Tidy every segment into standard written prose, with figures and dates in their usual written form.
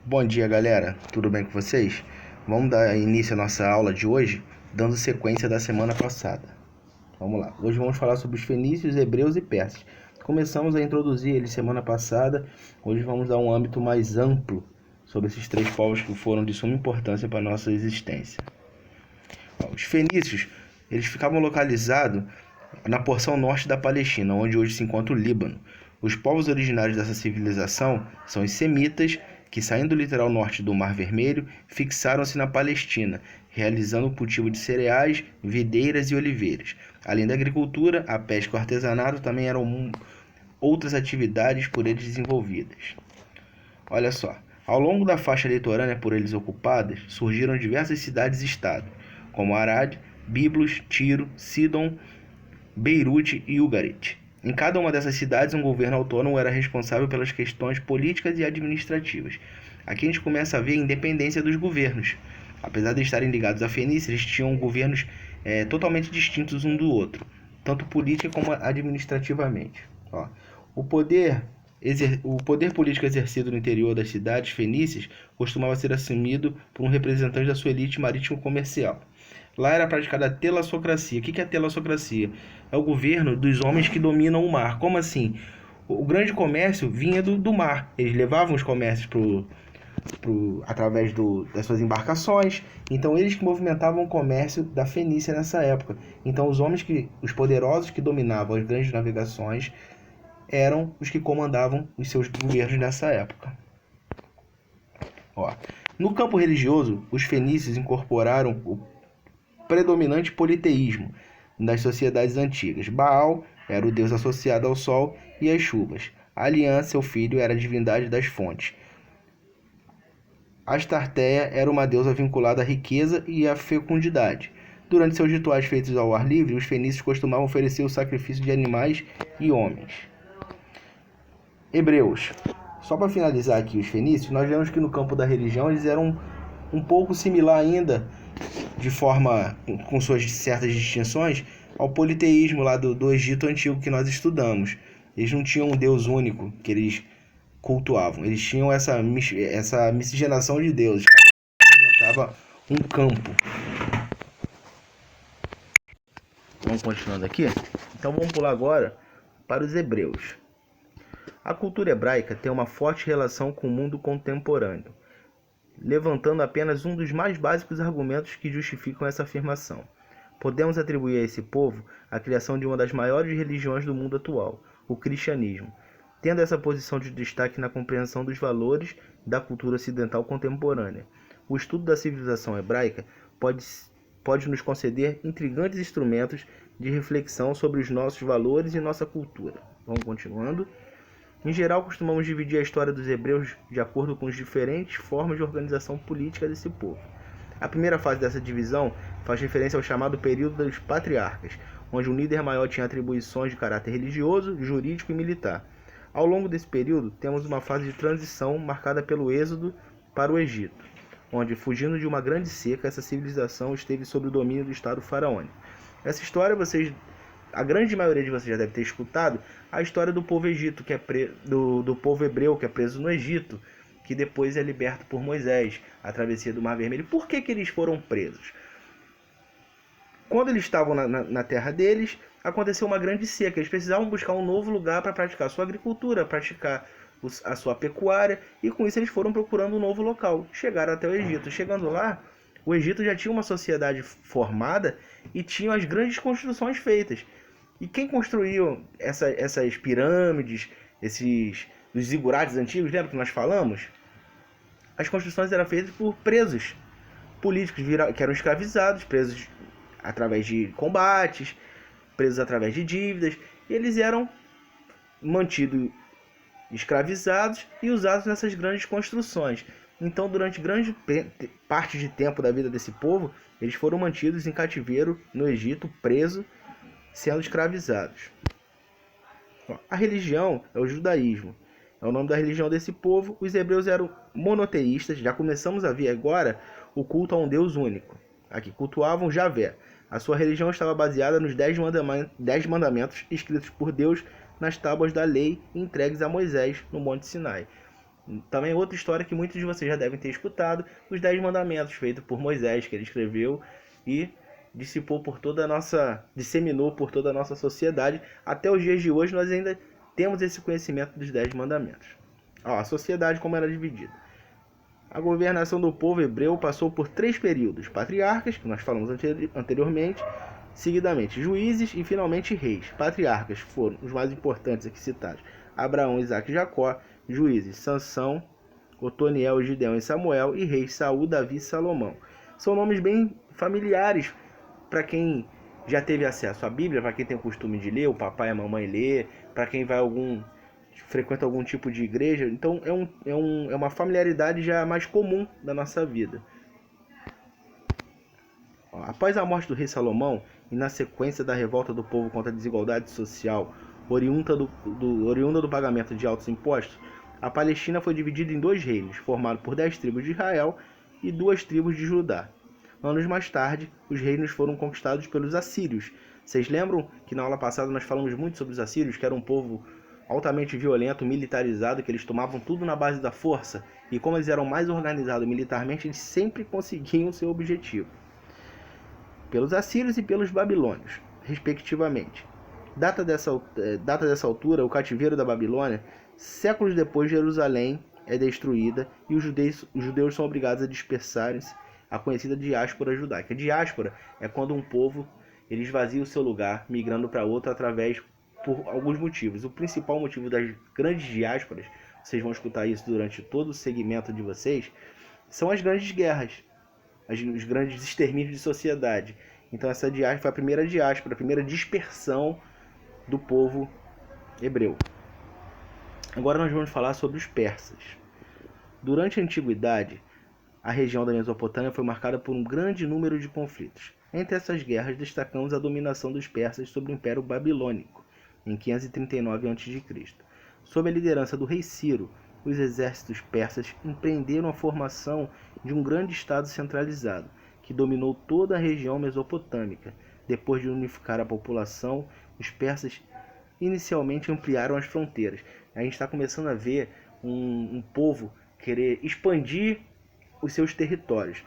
Bom dia, galera. Tudo bem com vocês? Vamos dar início à nossa aula de hoje, dando sequência da semana passada. Vamos lá. Hoje vamos falar sobre os fenícios, hebreus e persas. Começamos a introduzir eles semana passada. Hoje vamos dar um âmbito mais amplo sobre esses três povos que foram de suma importância para a nossa existência. Os fenícios, eles ficavam localizados na porção norte da Palestina, onde hoje se encontra o Líbano. Os povos originários dessa civilização são os semitas, que saindo do litoral norte do Mar Vermelho, fixaram-se na Palestina, realizando o cultivo de cereais, videiras e oliveiras. Além da agricultura, a pesca e o artesanato também eram outras atividades por eles desenvolvidas. Olha só, ao longo da faixa litorânea por eles ocupadas, surgiram diversas cidades-estado, como Arad, Biblos, Tiro, Sidon, Beirute e Ugarit. Em cada uma dessas cidades, um governo autônomo era responsável pelas questões políticas e administrativas. Aqui a gente começa a ver a independência dos governos. Apesar de estarem ligados à Fenícia, eles tinham governos totalmente distintos um do outro, tanto política como administrativamente. Ó, o poder político exercido no interior das cidades fenícias costumava ser assumido por um representante da sua elite marítimo-comercial. Lá era praticada a telassocracia. O que é a telassocracia? É o governo dos homens que dominam o mar. Como assim? O grande comércio vinha do mar. Eles levavam os comércios através das suas embarcações. Então eles que movimentavam o comércio da Fenícia nessa época. Então os poderosos que dominavam as grandes navegações eram os que comandavam os seus governos nessa época. Ó, no campo religioso, os fenícios incorporaram o predominante politeísmo das sociedades antigas. Baal era o deus associado ao sol e às chuvas. Alian, seu filho, era a divindade das fontes. Astarteia era uma deusa vinculada à riqueza e à fecundidade. Durante seus rituais feitos ao ar livre, os fenícios costumavam oferecer o sacrifício de animais e homens. Hebreus. Só para finalizar aqui os fenícios, nós vemos que no campo da religião eles eram um pouco similar ainda, de forma com suas certas distinções, ao politeísmo lá do Egito Antigo que nós estudamos. Eles não tinham um Deus único que eles cultuavam. Eles tinham essa miscigenação de deuses, que representava um campo. Vamos continuando aqui? Então vamos pular agora para os hebreus. A cultura hebraica tem uma forte relação com o mundo contemporâneo, levantando apenas um dos mais básicos argumentos que justificam essa afirmação. Podemos atribuir a esse povo a criação de uma das maiores religiões do mundo atual, o cristianismo, tendo essa posição de destaque na compreensão dos valores da cultura ocidental contemporânea. O estudo da civilização hebraica pode nos conceder intrigantes instrumentos de reflexão sobre os nossos valores e nossa cultura. Vamos continuando. Em geral, costumamos dividir a história dos hebreus de acordo com as diferentes formas de organização política desse povo. A primeira fase dessa divisão faz referência ao chamado período dos patriarcas, onde o líder maior tinha atribuições de caráter religioso, jurídico e militar. Ao longo desse período, temos uma fase de transição marcada pelo êxodo para o Egito, onde, fugindo de uma grande seca, essa civilização esteve sob o domínio do Estado faraônico. Essa história a grande maioria de vocês já deve ter escutado a história do povo Egito, do povo hebreu que é preso no Egito, que depois é liberto por Moisés, a travessia do Mar Vermelho. Por que eles foram presos? Quando eles estavam na terra deles, aconteceu uma grande seca. Eles precisavam buscar um novo lugar para praticar sua agricultura, praticar a sua pecuária, e com isso eles foram procurando um novo local. Chegaram até o Egito. Chegando lá, o Egito já tinha uma sociedade formada e tinha as grandes construções feitas. E quem construiu essas pirâmides, os zigurates antigos, lembra que nós falamos? As construções eram feitas por presos políticos que eram escravizados, presos através de combates, presos através de dívidas, e eles eram mantidos escravizados e usados nessas grandes construções. Então, durante grande parte de tempo da vida desse povo, eles foram mantidos em cativeiro no Egito, presos, sendo escravizados. A religião é o judaísmo. É o nome da religião desse povo. Os hebreus eram monoteístas. Já começamos a ver agora o culto a um Deus único. Aqui, cultuavam Javé. A sua religião estava baseada nos 10 mandamentos escritos por Deus nas tábuas da lei entregues a Moisés no Monte Sinai. Também outra história que muitos de vocês já devem ter escutado, os 10 Mandamentos, feito por Moisés, que ele escreveu e disseminou por toda a nossa sociedade. Até os dias de hoje nós ainda temos esse conhecimento dos 10 Mandamentos. A sociedade como era dividida. A governação do povo hebreu passou por 3 períodos: patriarcas, que nós falamos anteriormente, seguidamente juízes e finalmente reis. Patriarcas foram os mais importantes aqui citados: Abraão, Isaque e Jacó. Juízes: Sansão, Otoniel, Gideão e Samuel. E reis: Saul, Davi e Salomão. São nomes bem familiares para quem já teve acesso à Bíblia, para quem tem o costume de ler, o papai e a mamãe lê, para quem frequenta algum tipo de igreja. Então é uma familiaridade já mais comum da nossa vida. Após a morte do rei Salomão e na sequência da revolta do povo contra a desigualdade social oriunda do pagamento de altos impostos, a Palestina foi dividida em 2 reinos, formado por 10 tribos de Israel e 2 tribos de Judá. Anos mais tarde, os reinos foram conquistados pelos assírios. Vocês lembram que na aula passada nós falamos muito sobre os assírios, que era um povo altamente violento, militarizado, que eles tomavam tudo na base da força, e como eles eram mais organizados militarmente, eles sempre conseguiam seu objetivo. Pelos assírios e pelos babilônios, respectivamente. Data dessa altura, o cativeiro da Babilônia. Séculos depois, Jerusalém é destruída e os judeus são obrigados a dispersarem-se, a conhecida diáspora judaica. Diáspora é quando um povo ele esvazia o seu lugar, migrando para outro por alguns motivos. O principal motivo das grandes diásporas, vocês vão escutar isso durante todo o segmento de vocês, são as grandes guerras, os grandes extermínios de sociedade. Então essa diáspora foi a primeira diáspora, a primeira dispersão do povo hebreu. Agora nós vamos falar sobre os persas. Durante a antiguidade, a região da Mesopotâmia foi marcada por um grande número de conflitos. Entre essas guerras, destacamos a dominação dos persas sobre o Império Babilônico, em 539 a.C. Sob a liderança do rei Ciro, os exércitos persas empreenderam a formação de um grande estado centralizado, que dominou toda a região mesopotâmica. Depois de unificar a população, os persas inicialmente ampliaram as fronteiras. A gente está começando a ver um povo querer expandir os seus territórios.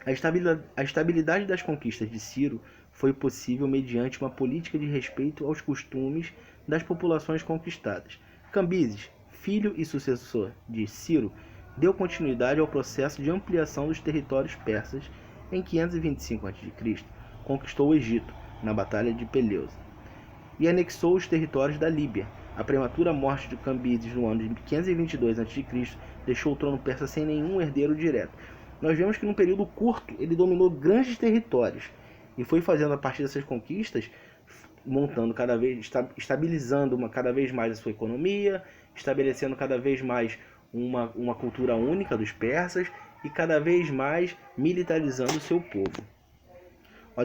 A estabilidade das conquistas de Ciro foi possível mediante uma política de respeito aos costumes das populações conquistadas. Cambises, filho e sucessor de Ciro, deu continuidade ao processo de ampliação dos territórios persas. Em 525 a.C., conquistou o Egito, na Batalha de Peleusa, e anexou os territórios da Líbia. A prematura morte de Cambises no ano de 522 a.C. deixou o trono persa sem nenhum herdeiro direto. Nós vemos que num período curto ele dominou grandes territórios e foi fazendo a partir dessas conquistas, estabilizando cada vez mais a sua economia, estabelecendo cada vez mais uma cultura única dos persas e cada vez mais militarizando o seu povo.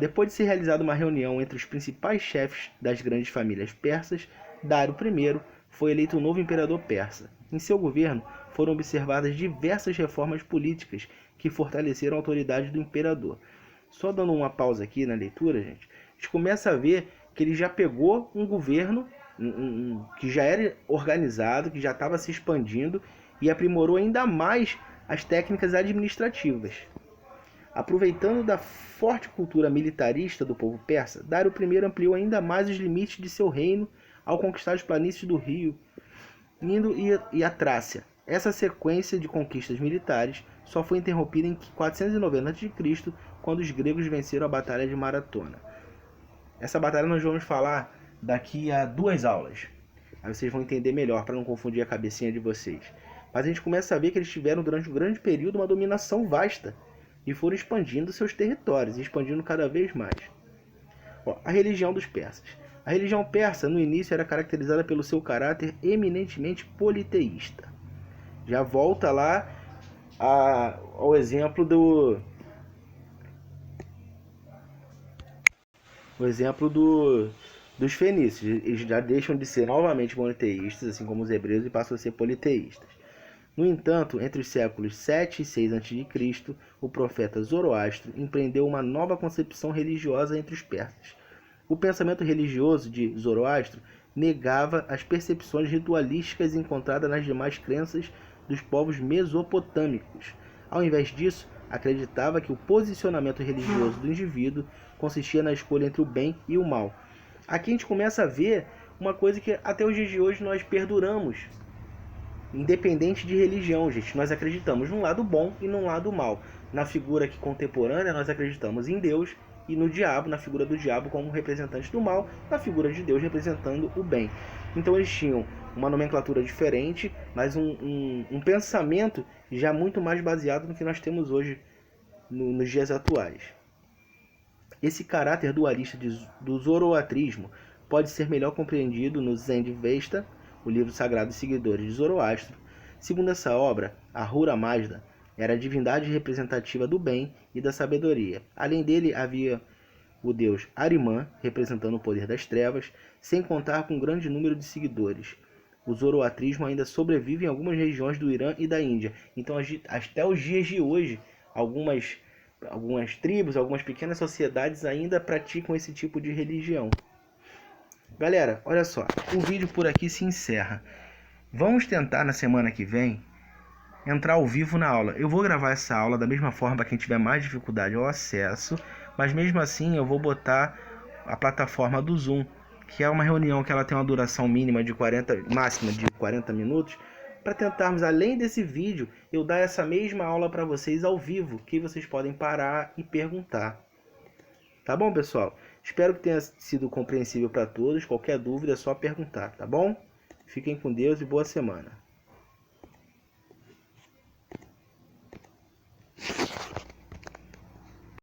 Depois de ser realizada uma reunião entre os principais chefes das grandes famílias persas, Dário I foi eleito o novo imperador persa. Em seu governo foram observadas diversas reformas políticas que fortaleceram a autoridade do imperador. Só dando uma pausa aqui na leitura, gente, a gente começa a ver que ele já pegou um governo que já era organizado, que já estava se expandindo e aprimorou ainda mais as técnicas administrativas. Aproveitando da forte cultura militarista do povo persa, Dário I ampliou ainda mais os limites de seu reino ao conquistar as planícies do Rio Indo e a Trácia. Essa sequência de conquistas militares só foi interrompida em 490 a.C., quando os gregos venceram a Batalha de Maratona. Essa batalha nós vamos falar daqui a 2 aulas. Aí vocês vão entender melhor, para não confundir a cabecinha de vocês. Mas a gente começa a ver que eles tiveram durante um grande período uma dominação vasta e foram expandindo seus territórios, expandindo cada vez mais. A religião dos persas. A religião persa, no início, era caracterizada pelo seu caráter eminentemente politeísta. Já volta lá ao exemplo dos fenícios. Eles já deixam de ser novamente monoteístas, assim como os hebreus, e passam a ser politeístas. No entanto, entre os séculos 7 e 6 a.C., o profeta Zoroastro empreendeu uma nova concepção religiosa entre os persas. O pensamento religioso de Zoroastro negava as percepções ritualísticas encontradas nas demais crenças dos povos mesopotâmicos. Ao invés disso, acreditava que o posicionamento religioso do indivíduo consistia na escolha entre o bem e o mal. Aqui a gente começa a ver uma coisa que até os dias de hoje nós perduramos. Independente de religião, gente, nós acreditamos num lado bom e num lado mal. Na figura aqui contemporânea, nós acreditamos em Deus e no diabo, na figura do diabo como representante do mal, na figura de Deus representando o bem. Então eles tinham uma nomenclatura diferente, mas um pensamento já muito mais baseado no que nós temos hoje nos dias atuais. Esse caráter dualista do zoroatrismo pode ser melhor compreendido no Zend-Avesta, o livro sagrado dos seguidores de Zoroastro. Segundo essa obra, Ahura Mazda era a divindade representativa do bem e da sabedoria. Além dele havia o deus Ahriman, representando o poder das trevas, sem contar com um grande número de seguidores. O zoroatrismo ainda sobrevive em algumas regiões do Irã e da Índia. Então, até os dias de hoje, algumas tribos, algumas pequenas sociedades ainda praticam esse tipo de religião. Galera, olha só, o vídeo por aqui se encerra. Vamos tentar na semana que vem entrar ao vivo na aula. Eu vou gravar essa aula da mesma forma para quem tiver mais dificuldade ao acesso, mas mesmo assim eu vou botar a plataforma do Zoom, que é uma reunião que ela tem uma duração mínima de máxima de 40 minutos, para tentarmos, além desse vídeo, eu dar essa mesma aula para vocês ao vivo, que vocês podem parar e perguntar. Tá bom, pessoal? Espero que tenha sido compreensível para todos. Qualquer dúvida é só perguntar, tá bom? Fiquem com Deus e boa semana.